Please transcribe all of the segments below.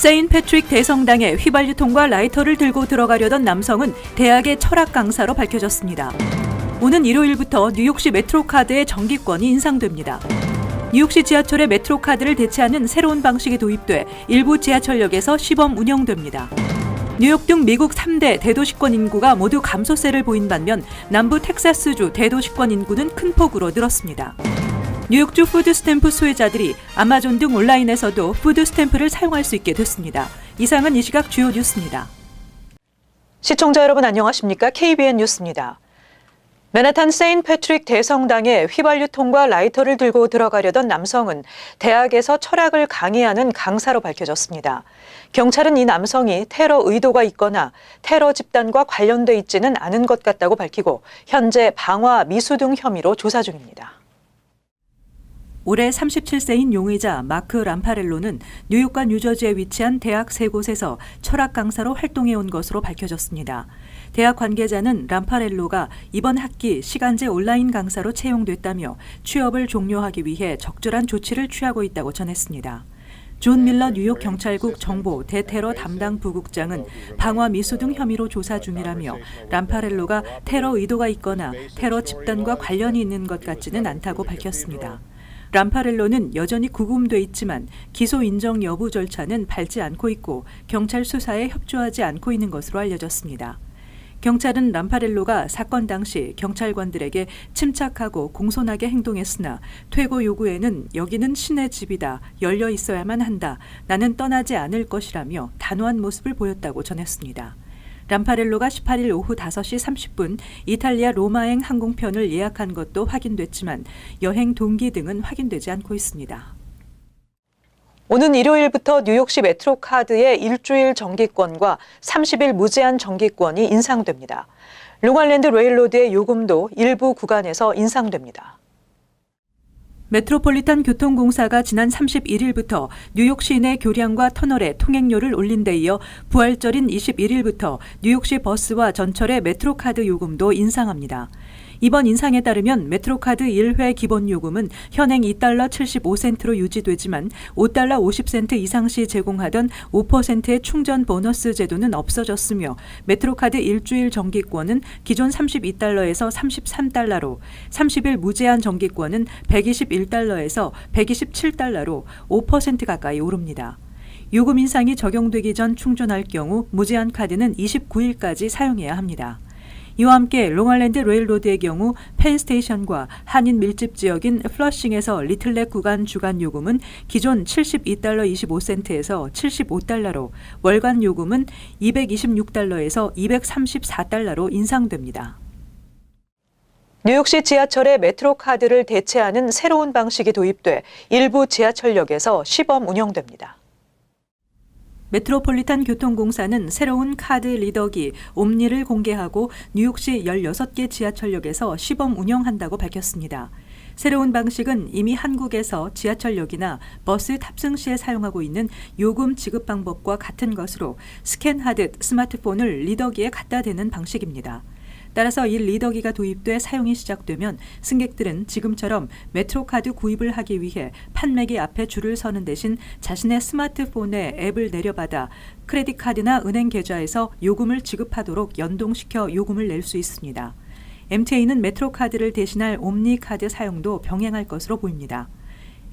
세인트 패트릭 대성당에 휘발유통과 라이터를 들고 들어가려던 남성은 대학의 철학 강사로 밝혀졌습니다. 오는 일요일부터 뉴욕시 메트로카드의 정기권이 인상됩니다. 뉴욕시 지하철의 메트로카드를 대체하는 새로운 방식이 도입돼 일부 지하철역에서 시범 운영됩니다. 뉴욕 등 미국 3대 대도시권 인구가 모두 감소세를 보인 반면 남부 텍사스주 대도시권 인구는 큰 폭으로 늘었습니다. 뉴욕주 푸드스탬프 수혜자들이 아마존 등 온라인에서도 푸드스탬프를 사용할 수 있게 됐습니다. 이상은 이 시각 주요 뉴스입니다. 시청자 여러분 안녕하십니까? KBN 뉴스입니다. 맨하탄 세인트 패트릭 대성당에 휘발유통과 라이터를 들고 들어가려던 남성은 대학에서 철학을 강의하는 강사로 밝혀졌습니다. 경찰은 이 남성이 테러 의도가 있거나 테러 집단과 관련돼 있지는 않은 것 같다고 밝히고 현재 방화, 미수 등 혐의로 조사 중입니다. 올해 37세인 용의자 마크 람파렐로는 뉴욕과 뉴저지에 위치한 대학 세 곳에서 철학 강사로 활동해온 것으로 밝혀졌습니다. 대학 관계자는 람파렐로가 이번 학기 시간제 온라인 강사로 채용됐다며 취업을 종료하기 위해 적절한 조치를 취하고 있다고 전했습니다. 존 밀러 뉴욕 경찰국 정보 대테러 담당 부국장은 방화 미수 등 혐의로 조사 중이라며 람파렐로가 테러 의도가 있거나 테러 집단과 관련이 있는 것 같지는 않다고 밝혔습니다. 람파렐로는 여전히 구금돼 있지만 기소 인정 여부 절차는 밟지 않고 있고 경찰 수사에 협조하지 않고 있는 것으로 알려졌습니다. 경찰은 람파렐로가 사건 당시 경찰관들에게 침착하고 공손하게 행동했으나 퇴고 요구에는 여기는 신의 집이다, 열려 있어야만 한다, 나는 떠나지 않을 것이라며 단호한 모습을 보였다고 전했습니다. 람파렐로가 18일 오후 5시 30분 이탈리아 로마행 항공편을 예약한 것도 확인됐지만 여행 동기 등은 확인되지 않고 있습니다. 오는 일요일부터 뉴욕시 메트로카드의 일주일 정기권과 30일 무제한 정기권이 인상됩니다. 롱아일랜드 레일로드의 요금도 일부 구간에서 인상됩니다. 메트로폴리탄 교통공사가 지난 31일부터 뉴욕 시내 교량과 터널의 통행료를 올린 데 이어 부활절인 21일부터 뉴욕시 버스와 전철의 메트로카드 요금도 인상합니다. 이번 인상에 따르면 메트로카드 1회 기본 요금은 현행 $2 75센트로 유지되지만 $5 50센트 이상 시 제공하던 5%의 충전 보너스 제도는 없어졌으며 메트로카드 일주일 정기권은 기존 $32에서 $33로, 30일 무제한 정기권은 $121에서 $127로 5% 가까이 오릅니다. 요금 인상이 적용되기 전 충전할 경우 무제한 카드는 29일까지 사용해야 합니다. 이와 함께 롱아일랜드 레일로드의 경우 펜스테이션과 한인 밀집 지역인 플러싱에서 리틀렉 구간 주간 요금은 기존 $72 25센트에서 $75로, 월간 요금은 $226에서 $234로 인상됩니다. 뉴욕시 지하철의 메트로카드를 대체하는 새로운 방식이 도입돼 일부 지하철역에서 시범 운영됩니다. 메트로폴리탄 교통공사는 새로운 카드 리더기 옴니를 공개하고 뉴욕시 16개 지하철역에서 시범 운영한다고 밝혔습니다. 새로운 방식은 이미 한국에서 지하철역이나 버스 탑승 시에 사용하고 있는 요금 지급 방법과 같은 것으로 스캔하듯 스마트폰을 리더기에 갖다 대는 방식입니다. 따라서 이 리더기가 도입돼 사용이 시작되면 승객들은 지금처럼 메트로카드 구입을 하기 위해 판매기 앞에 줄을 서는 대신 자신의 스마트폰에 앱을 내려받아 크레딧 카드나 은행 계좌에서 요금을 지급하도록 연동시켜 요금을 낼 수 있습니다. MTA는 메트로카드를 대신할 옴니 카드 사용도 병행할 것으로 보입니다.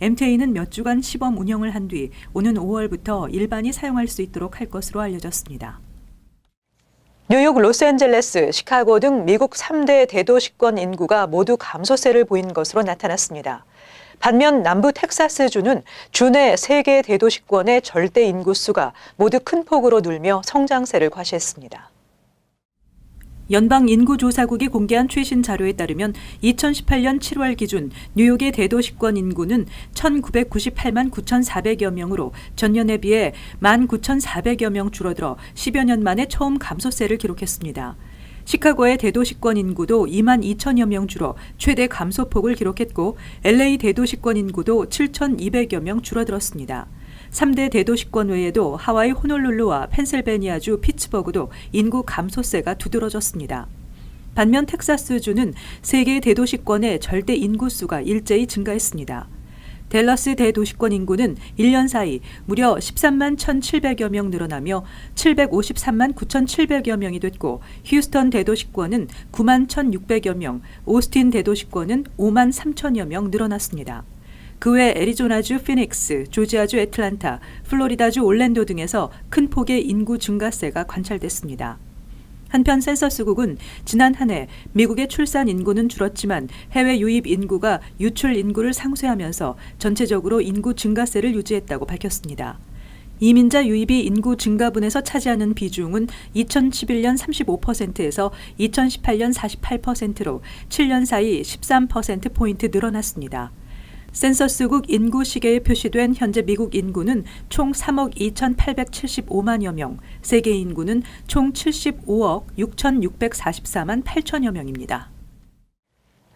MTA는 몇 주간 시범 운영을 한 뒤 오는 5월부터 일반이 사용할 수 있도록 할 것으로 알려졌습니다. 뉴욕, 로스앤젤레스, 시카고 등 미국 3대 대도시권 인구가 모두 감소세를 보인 것으로 나타났습니다. 반면 남부 텍사스주는 주내 3개 대도시권의 절대 인구수가 모두 큰 폭으로 늘며 성장세를 과시했습니다. 연방인구조사국이 공개한 최신 자료에 따르면 2018년 7월 기준 뉴욕의 대도시권 인구는 1,998만 9,400여 명으로 전년에 비해 19,400여 명 줄어들어 10여 년 만에 처음 감소세를 기록했습니다. 시카고의 대도시권 인구도 2만 2천여 명 줄어 최대 감소폭을 기록했고 LA 대도시권 인구도 7,200여 명 줄어들었습니다. 3대 대도시권 외에도 하와이 호놀룰루와 펜실베니아주 피츠버그도 인구 감소세가 두드러졌습니다. 반면 텍사스주는 3개 대도시권의 절대 인구수가 일제히 증가했습니다. 댈러스 대도시권 인구는 1년 사이 무려 13만 1,700여 명 늘어나며 753만 9,700여 명이 됐고 휴스턴 대도시권은 9만 1,600여 명, 오스틴 대도시권은 5만 3천여 명 늘어났습니다. 그 외 애리조나주 피닉스, 조지아주 애틀란타, 플로리다주 올랜도 등에서 큰 폭의 인구 증가세가 관찰됐습니다. 한편 센서스국은 지난 한 해 미국의 출산 인구는 줄었지만 해외 유입 인구가 유출 인구를 상쇄하면서 전체적으로 인구 증가세를 유지했다고 밝혔습니다. 이민자 유입이 인구 증가분에서 차지하는 비중은 2011년 35%에서 2018년 48%로 7년 사이 13%포인트 늘어났습니다. 센서스국 인구 시계에 표시된 현재 미국 인구는 총 3억 2,875만여 명, 세계 인구는 총 75억 6,644만 8천여 명입니다.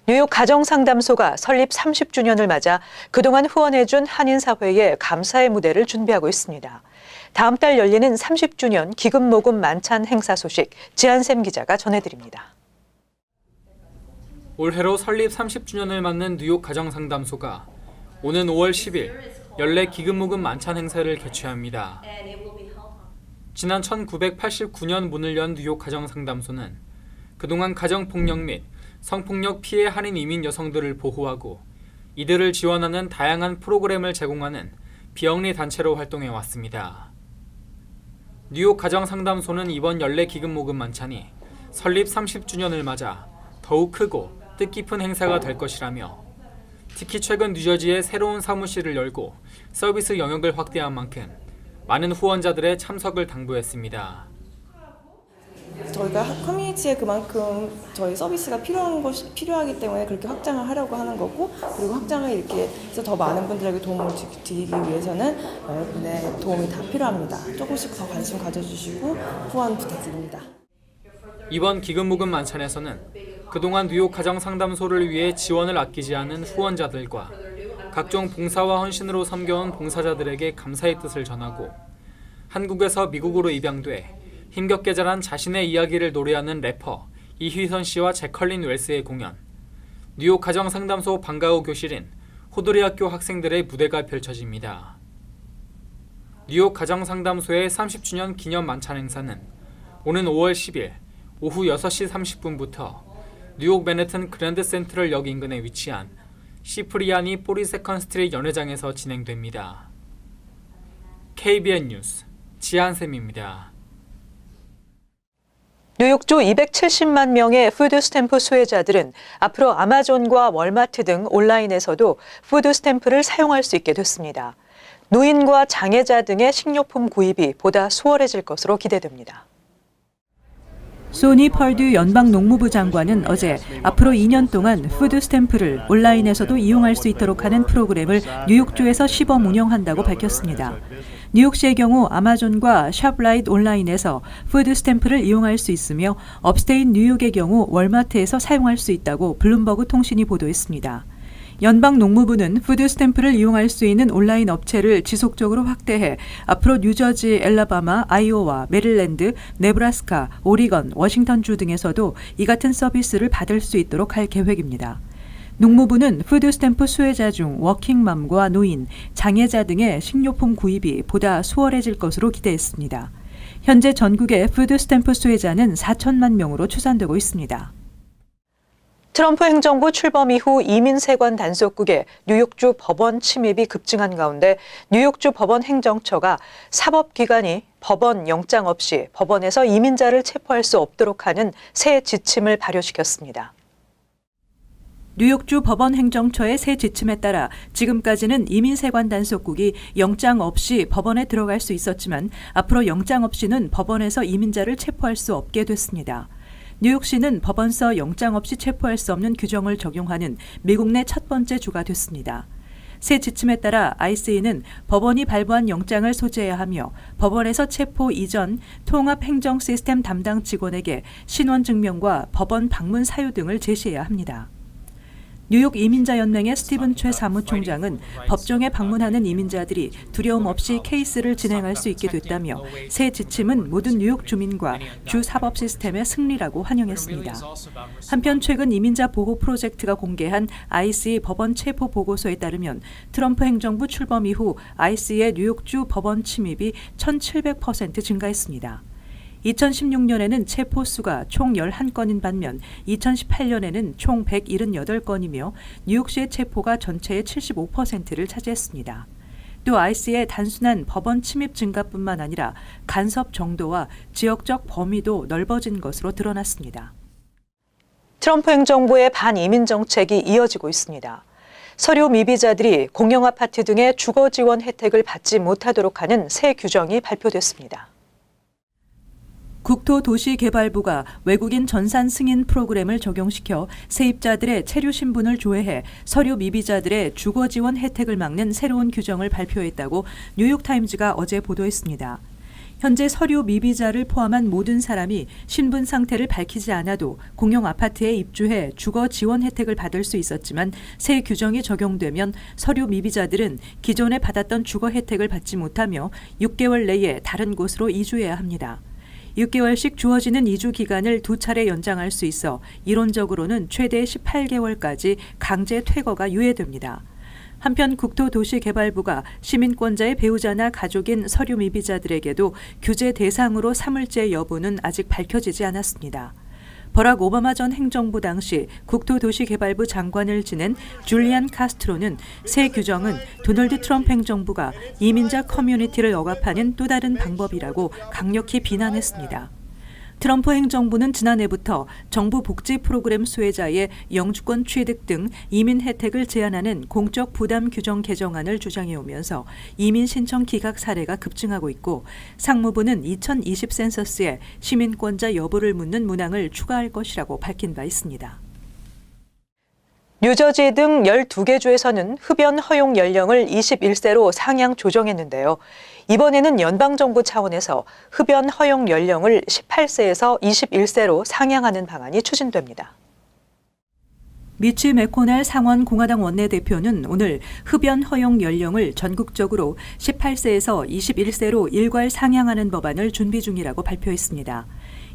뉴욕 가정상담소가 설립 30주년을 맞아 그동안 후원해준 한인사회에 감사의 무대를 준비하고 있습니다. 다음 달 열리는 30주년 기금모금 만찬 행사 소식 지한샘 기자가 전해드립니다. 올해로 설립 30주년을 맞는 뉴욕 가정상담소가 오는 5월 10일 연례 기금모금 만찬 행사를 개최합니다. 지난 1989년 문을 연 뉴욕 가정상담소는 그동안 가정폭력 및 성폭력 피해 한인 이민 여성들을 보호하고 이들을 지원하는 다양한 프로그램을 제공하는 비영리 단체로 활동해 왔습니다. 뉴욕 가정상담소는 이번 연례 기금모금 만찬이 설립 30주년을 맞아 더욱 크고 뜻깊은 행사가 될 것이라며 특히 최근 뉴저지에 새로운 사무실을 열고 서비스 영역을 확대한 만큼 많은 후원자들의 참석을 당부했습니다. 저희가 커뮤니티에 그만큼 저희 서비스가 필요하기 때문에 그렇게 확장을 하려고 하는 거고, 그리고 확장을 이렇게 해서 더 많은 분들에게 도움을 드리기 위해서는 여러분의 도움이 다 필요합니다. 조금씩 더 관심 가져주시고 후원 부탁드립니다. 이번 기금모금 만찬에서는 그동안 뉴욕 가정상담소를 위해 지원을 아끼지 않은 후원자들과 각종 봉사와 헌신으로 섬겨온 봉사자들에게 감사의 뜻을 전하고 한국에서 미국으로 입양돼 힘겹게 자란 자신의 이야기를 노래하는 래퍼 이휘선 씨와 제컬린 웰스의 공연, 뉴욕 가정상담소 방과후 교실인 호드리 학교 학생들의 무대가 펼쳐집니다. 뉴욕 가정상담소의 30주년 기념 만찬 행사는 오는 5월 10일 오후 6시 30분부터 뉴욕 맨해튼 그랜드 센트럴 역 인근에 위치한 시프리아니 42nd 스트리트 연회장에서 진행됩니다. KBN 뉴스 지한샘입니다. 뉴욕주 270만 명의 푸드 스탬프 수혜자들은 앞으로 아마존과 월마트 등 온라인에서도 푸드 스탬프를 사용할 수 있게 됐습니다. 노인과 장애자 등의 식료품 구입이 보다 수월해질 것으로 기대됩니다. 소니 펄드 연방 농무부 장관은 어제 앞으로 2년 동안 푸드 스탬프를 온라인에서도 이용할 수 있도록 하는 프로그램을 뉴욕주에서 시범 운영한다고 밝혔습니다. 뉴욕시의 경우 아마존과 샵라이트 온라인에서 푸드 스탬프를 이용할 수 있으며 업스테이트 뉴욕의 경우 월마트에서 사용할 수 있다고 블룸버그 통신이 보도했습니다. 연방 농무부는 푸드 스탬프를 이용할 수 있는 온라인 업체를 지속적으로 확대해 앞으로 뉴저지, 엘라바마, 아이오와, 메릴랜드, 네브라스카, 오리건, 워싱턴주 등에서도 이 같은 서비스를 받을 수 있도록 할 계획입니다. 농무부는 푸드 스탬프 수혜자 중 워킹맘과 노인, 장애자 등의 식료품 구입이 보다 수월해질 것으로 기대했습니다. 현재 전국의 푸드 스탬프 수혜자는 4천만 명으로 추산되고 있습니다. 트럼프 행정부 출범 이후 이민세관 단속국에 뉴욕주 법원 침입이 급증한 가운데 뉴욕주 법원 행정처가 사법기관이 법원 영장 없이 법원에서 이민자를 체포할 수 없도록 하는 새 지침을 발효시켰습니다. 뉴욕주 법원 행정처의 새 지침에 따라 지금까지는 이민세관 단속국이 영장 없이 법원에 들어갈 수 있었지만 앞으로 영장 없이는 법원에서 이민자를 체포할 수 없게 됐습니다. 뉴욕시는 법원서 영장 없이 체포할 수 없는 규정을 적용하는 미국 내 첫 번째 주가 됐습니다. 새 지침에 따라 ICE는 법원이 발부한 영장을 소지해야 하며 법원에서 체포 이전 통합행정 시스템 담당 직원에게 신원증명과 법원 방문 사유 등을 제시해야 합니다. 뉴욕 이민자연맹의 스티븐 최 사무총장은 법정에 방문하는 이민자들이 두려움 없이 케이스를 진행할 수 있게 됐다며 새 지침은 모든 뉴욕 주민과 주 사법 시스템의 승리라고 환영했습니다. 한편 최근 이민자 보호 프로젝트가 공개한 ICE 법원 체포 보고서에 따르면 트럼프 행정부 출범 이후 ICE의 뉴욕주 법원 침입이 1,700% 증가했습니다. 2016년에는 체포 수가 총 11건인 반면 2018년에는 총 178건이며 뉴욕시의 체포가 전체의 75%를 차지했습니다. 또 IC의 단순한 법원 침입 증가뿐만 아니라 간섭 정도와 지역적 범위도 넓어진 것으로 드러났습니다. 트럼프 행정부의 반이민 정책이 이어지고 있습니다. 서류 미비자들이 공영 아파트 등의 주거 지원 혜택을 받지 못하도록 하는 새 규정이 발표됐습니다. 국토도시개발부가 외국인 전산 승인 프로그램을 적용시켜 세입자들의 체류 신분을 조회해 서류 미비자들의 주거 지원 혜택을 막는 새로운 규정을 발표했다고 뉴욕타임즈가 어제 보도했습니다. 현재 서류 미비자를 포함한 모든 사람이 신분 상태를 밝히지 않아도 공용 아파트에 입주해 주거 지원 혜택을 받을 수 있었지만 새 규정이 적용되면 서류 미비자들은 기존에 받았던 주거 혜택을 받지 못하며 6개월 내에 다른 곳으로 이주해야 합니다. 6개월씩 주어지는 이주 기간을 2차례 연장할 수 있어 이론적으로는 최대 18개월까지 강제 퇴거가 유예됩니다. 한편 국토도시개발부가 시민권자의 배우자나 가족인 서류 미비자들에게도 규제 대상으로 삼을지 여부는 아직 밝혀지지 않았습니다. 버락 오바마 전 행정부 당시 국토도시개발부 장관을 지낸 줄리안 카스트로는 새 규정은 도널드 트럼프 행정부가 이민자 커뮤니티를 억압하는 또 다른 방법이라고 강력히 비난했습니다. 트럼프 행정부는 지난해부터 정부 복지 프로그램 수혜자의 영주권 취득 등 이민 혜택을 제한하는 공적 부담 규정 개정안을 주장해오면서 이민 신청 기각 사례가 급증하고 있고 상무부는 2020 센서스에 시민권자 여부를 묻는 문항을 추가할 것이라고 밝힌 바 있습니다. 뉴저지 등 12개 주에서는 흡연 허용 연령을 21세로 상향 조정했는데요. 이번에는 연방정부 차원에서 흡연 허용 연령을 18세에서 21세로 상향하는 방안이 추진됩니다. 미치 매코넬 상원 공화당 원내대표는 오늘 흡연 허용 연령을 전국적으로 18세에서 21세로 일괄 상향하는 법안을 준비 중이라고 발표했습니다.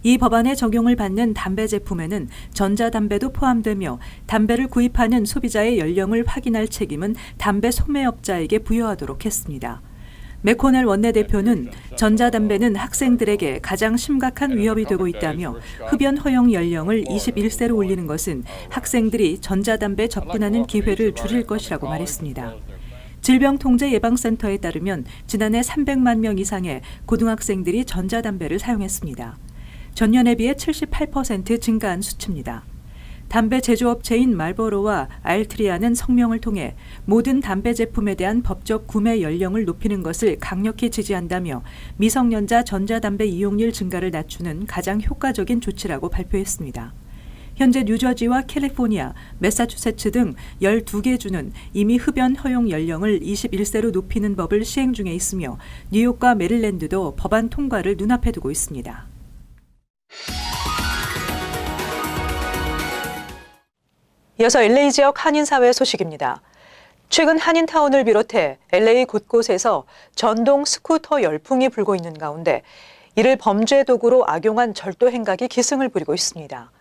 이 법안의 적용을 받는 담배 제품에는 전자담배도 포함되며 담배를 구입하는 소비자의 연령을 확인할 책임은 담배 소매업자에게 부여하도록 했습니다. 매코넬 원내대표는 전자담배는 학생들에게 가장 심각한 위협이 되고 있다며 흡연 허용 연령을 21세로 올리는 것은 학생들이 전자담배에 접근하는 기회를 줄일 것이라고 말했습니다. 질병통제예방센터에 따르면 지난해 300만 명 이상의 고등학생들이 전자담배를 사용했습니다. 전년에 비해 78% 증가한 수치입니다. 담배 제조업체인 말보로와 알트리아는 성명을 통해 모든 담배 제품에 대한 법적 구매 연령을 높이는 것을 강력히 지지한다며 미성년자 전자담배 이용률 증가를 낮추는 가장 효과적인 조치라고 발표했습니다. 현재 뉴저지와 캘리포니아, 매사추세츠 등 12개 주는 이미 흡연 허용 연령을 21세로 높이는 법을 시행 중에 있으며 뉴욕과 메릴랜드도 법안 통과를 눈앞에 두고 있습니다. 이어서 LA 지역 한인사회 소식입니다. 최근 한인타운을 비롯해 LA 곳곳에서 전동 스쿠터 열풍이 불고 있는 가운데 이를 범죄 도구로 악용한 절도 행각이 기승을 부리고 있습니다.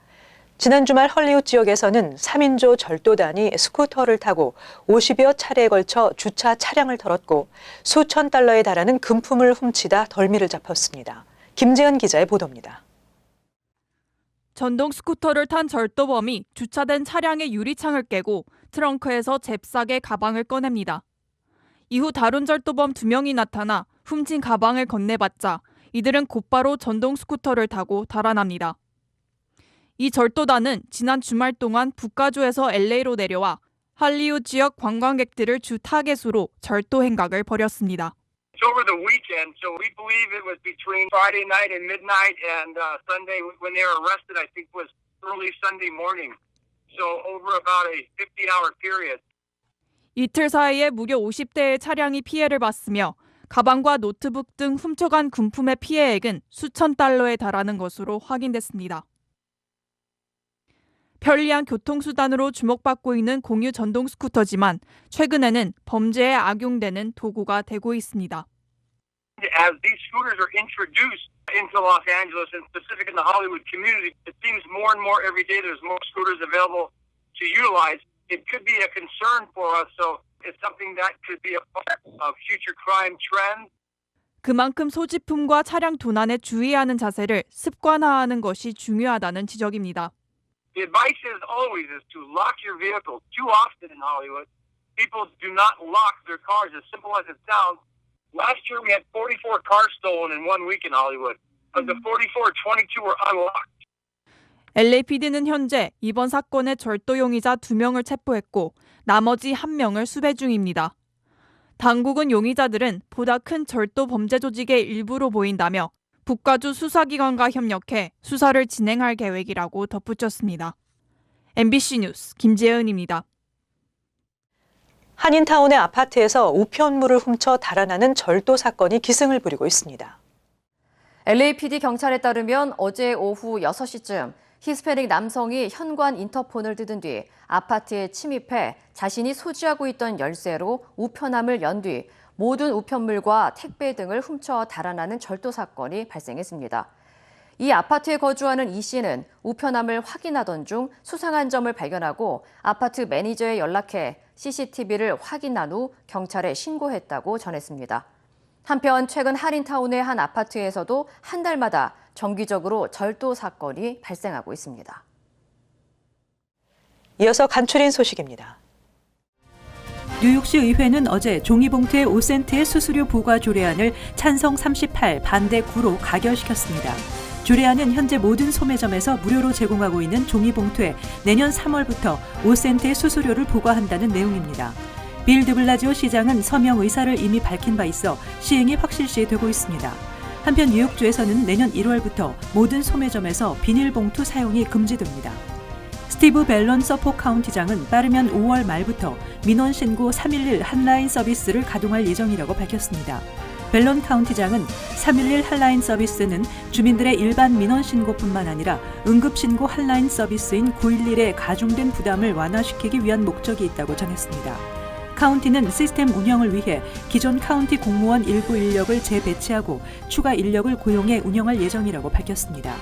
지난 주말 헐리우드 지역에서는 3인조 절도단이 스쿠터를 타고 50여 차례에 걸쳐 주차 차량을 털었고 수천 달러에 달하는 금품을 훔치다 덜미를 잡혔습니다. 김재은 기자의 보도입니다. 전동 스쿠터를 탄 절도범이 주차된 차량의 유리창을 깨고 트렁크에서 잽싸게 가방을 꺼냅니다. 이후 다른 절도범 2명이 나타나 훔친 가방을 건네받자 이들은 곧바로 전동 스쿠터를 타고 달아납니다. 이 절도단은 지난 주말 동안 북가주에서 LA로 내려와 할리우드 지역 관광객들을 주 타겟으로 절도 행각을 벌였습니다. over the weekend, so we believe it was between Friday night and midnight and Sunday when they were arrested, I think was early Sunday morning. So over about a 50-hour period. 이틀 사이에 무려 50대의 차량이 피해를 봤으며 가방과 노트북 등 훔쳐간 금품의 피해액은 수천 달러에 달하는 것으로 확인됐습니다. 편리한 교통수단으로 주목받고 있는 공유 전동 스쿠터지만 최근에는 범죄에 악용되는 도구가 되고 있습니다. As these scooters are introduced into Los Angeles and specific in the Hollywood community, it seems more and more every day there's more scooters available to utilize. It could be a concern for us, so it's something that could be a part of future crime trends. 그만큼 소지품과 차량 도난에 주의하는 자세를 습관화하는 것이 중요하다는 지적입니다. The advice is always is to lock your vehicle. Too often in Hollywood, people do not lock their cars, as simple as it sounds. Last year we had 44 cars stolen in 1 week in Hollywood. Of the 44, 22 were unlocked. LAPD는 현재 이번 사건의 절도 용의자 2명을 체포했고 나머지 1명을 수배 중입니다. 당국은 용의자들은 보다 큰 절도 범죄 조직의 일부로 보인다며 북가주 수사기관과 협력해 수사를 진행할 계획이라고 덧붙였습니다. MBC 뉴스 김재은입니다. 한인타운의 아파트에서 우편물을 훔쳐 달아나는 절도 사건이 기승을 부리고 있습니다. LAPD 경찰에 따르면 어제 오후 6시쯤 히스패닉 남성이 현관 인터폰을 뜯은 뒤 아파트에 침입해 자신이 소지하고 있던 열쇠로 우편함을 연 뒤 모든 우편물과 택배 등을 훔쳐 달아나는 절도 사건이 발생했습니다. 이 아파트에 거주하는 이 씨는 우편함을 확인하던 중 수상한 점을 발견하고 아파트 매니저에 연락해 CCTV를 확인한 후 경찰에 신고했다고 전했습니다. 한편 최근 한인타운의 한 아파트에서도 한 달마다 정기적으로 절도 사건이 발생하고 있습니다. 이어서 간추린 소식입니다. 뉴욕시 의회는 어제 종이봉투의 5센트의 수수료 부과 조례안을 찬성 38, 반대 9로 가결시켰습니다. 조례안은 현재 모든 소매점에서 무료로 제공하고 있는 종이봉투에 내년 3월부터 5센트의 수수료를 부과한다는 내용입니다. 빌 드블라지오 시장은 서명 의사를 이미 밝힌 바 있어 시행이 확실시되고 있습니다. 한편 뉴욕주에서는 내년 1월부터 모든 소매점에서 비닐봉투 사용이 금지됩니다. 스티브 벨론 서포 카운티장은 빠르면 5월 말부터 민원 신고 311 핫라인 서비스를 가동할 예정이라고 밝혔습니다. 벨론 카운티장은 311 핫라인 서비스는 주민들의 일반 민원 신고뿐만 아니라 응급 신고 핫라인 서비스인 911의 가중된 부담을 완화시키기 위한 목적이 있다고 전했습니다. 카운티는 시스템 운영을 위해 기존 카운티 공무원 일부 인력을 재배치하고 추가 인력을 고용해 운영할 예정이라고 밝혔습니다.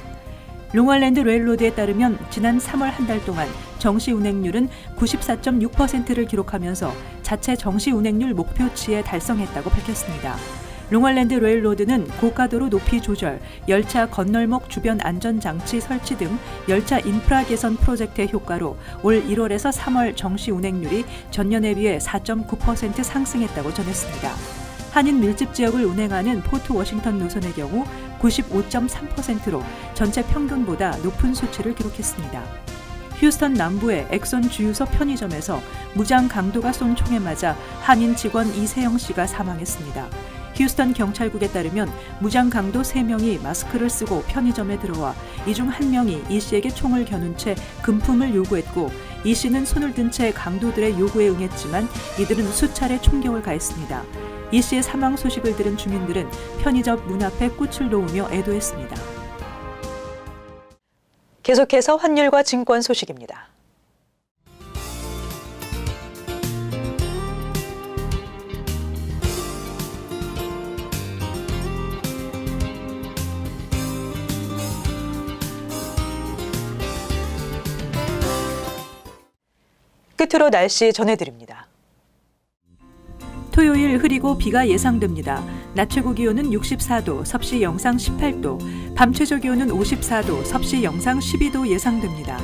롱아일랜드 레일로드에 따르면 지난 3월 한 달 동안 정시 운행률은 94.6%를 기록하면서 자체 정시 운행률 목표치에 달성했다고 밝혔습니다. 롱아일랜드 레일로드는 고가도로 높이 조절, 열차 건널목 주변 안전장치 설치 등 열차 인프라 개선 프로젝트의 효과로 올 1월에서 3월 정시 운행률이 전년에 비해 4.9% 상승했다고 전했습니다. 한인 밀집 지역을 운행하는 포트 워싱턴 노선의 경우 95.3%로 전체 평균보다 높은 수치를 기록했습니다. 휴스턴 남부의 엑손 주유소 편의점에서 무장 강도가 쏜 총에 맞아 한인 직원 이세영 씨가 사망했습니다. 휴스턴 경찰국에 따르면 무장 강도 3명이 마스크를 쓰고 편의점에 들어와 이 중 1명이 이 씨에게 총을 겨눈 채 금품을 요구했고 이 씨는 손을 든 채 강도들의 요구에 응했지만 이들은 수차례 총격을 가했습니다. 이 씨의 사망 소식을 들은 주민들은 편의점 문 앞에 꽃을 놓으며 애도했습니다. 계속해서 환율과 증권 소식입니다. 끝으로 날씨 전해드립니다. 토요일 흐리고 비가 예상됩니다. 낮 최고 기온은 64도, 섭씨 영상 18도, 밤 최저 기온은 54도, 섭씨 영상 12도 예상됩니다.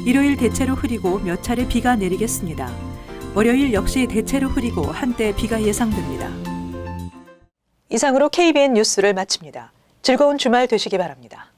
일요일 대체로 흐리고 몇 차례 비가 내리겠습니다. 월요일 역시 대체로 흐리고 한때 비가 예상됩니다. 이상으로 KBN 뉴스를 마칩니다. 즐거운 주말 되시기 바랍니다.